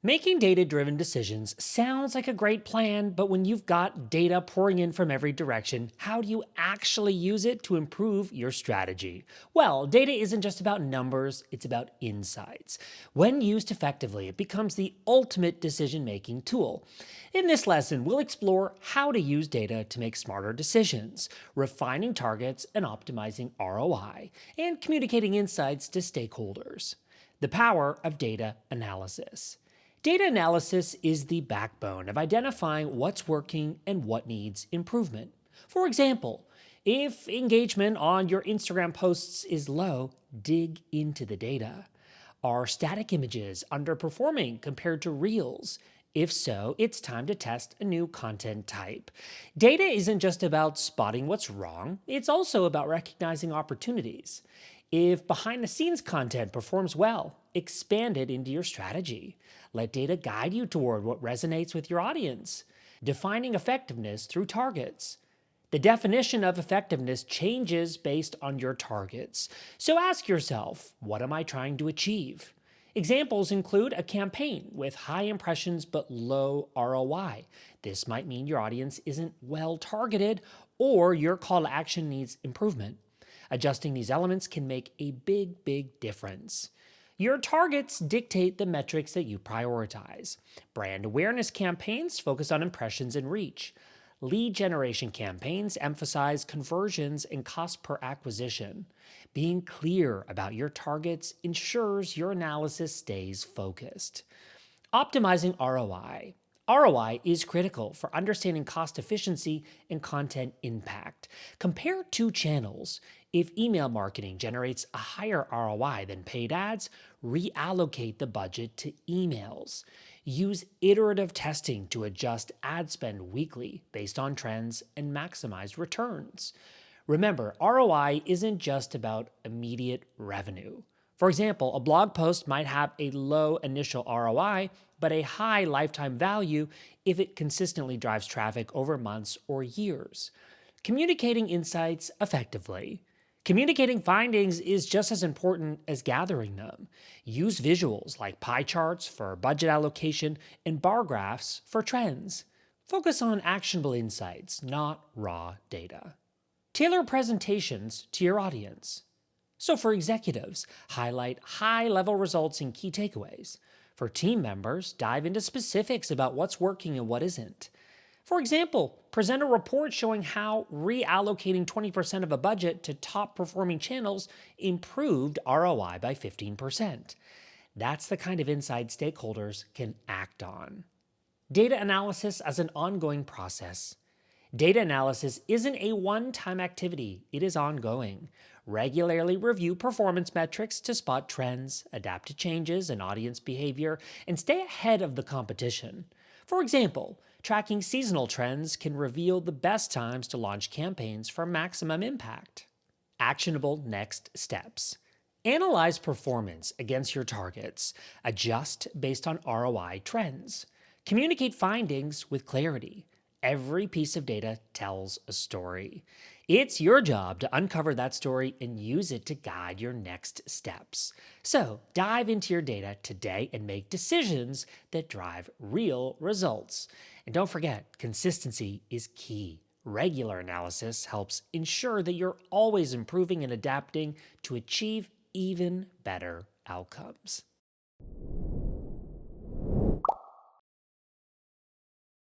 Making data-driven decisions sounds like a great plan, but when you've got data pouring in from every direction, how do you actually use it to improve your strategy? Well, data isn't just about numbers, it's about insights. When used effectively, it becomes the ultimate decision-making tool. In this lesson, we'll explore how to use data to make smarter decisions, refining targets and optimizing ROI, and communicating insights to stakeholders. The power of data analysis. Data analysis is the backbone of identifying what's working and what needs improvement. For example, if engagement on your Instagram posts is low, dig into the data. Are static images underperforming compared to Reels? If so, it's time to test a new content type. Data isn't just about spotting what's wrong, it's also about recognizing opportunities. If behind the scenes content performs well, expand it into your strategy. Let data guide you toward what resonates with your audience. Defining effectiveness through targets. The definition of effectiveness changes based on your targets. So ask yourself, what am I trying to achieve? Examples include a campaign with high impressions but low ROI. This might mean your audience isn't well targeted or your call to action needs improvement. Adjusting these elements can make a big difference. Your targets dictate the metrics that you prioritize. Brand awareness campaigns focus on impressions and reach. Lead generation campaigns emphasize conversions and cost per acquisition. Being clear about your targets ensures your analysis stays focused. Optimizing ROI. ROI is critical for understanding cost efficiency and content impact. Compare two channels. If email marketing generates a higher ROI than paid ads, reallocate the budget to emails. Use iterative testing to adjust ad spend weekly based on trends and maximize returns. Remember, ROI isn't just about immediate revenue. For example, a blog post might have a low initial ROI, but a high lifetime value if it consistently drives traffic over months or years. Communicating insights effectively. Communicating findings is just as important as gathering them. Use visuals like pie charts for budget allocation and bar graphs for trends. Focus on actionable insights, not raw data. Tailor presentations to your audience. So for executives, highlight high-level results and key takeaways. For team members, dive into specifics about what's working and what isn't. For example, present a report showing how reallocating 20% of a budget to top-performing channels improved ROI by 15%. That's the kind of insight stakeholders can act on. Data analysis as an ongoing process. Data analysis isn't a one-time activity, it is ongoing. Regularly review performance metrics to spot trends, adapt to changes in audience behavior, and stay ahead of the competition. For example, tracking seasonal trends can reveal the best times to launch campaigns for maximum impact. Actionable next steps. Analyze performance against your targets. Adjust based on ROI trends. Communicate findings with clarity. Every piece of data tells a story. It's your job to uncover that story and use it to guide your next steps. So dive into your data today and make decisions that drive real results. And don't forget, consistency is key. Regular analysis helps ensure that you're always improving and adapting to achieve even better outcomes.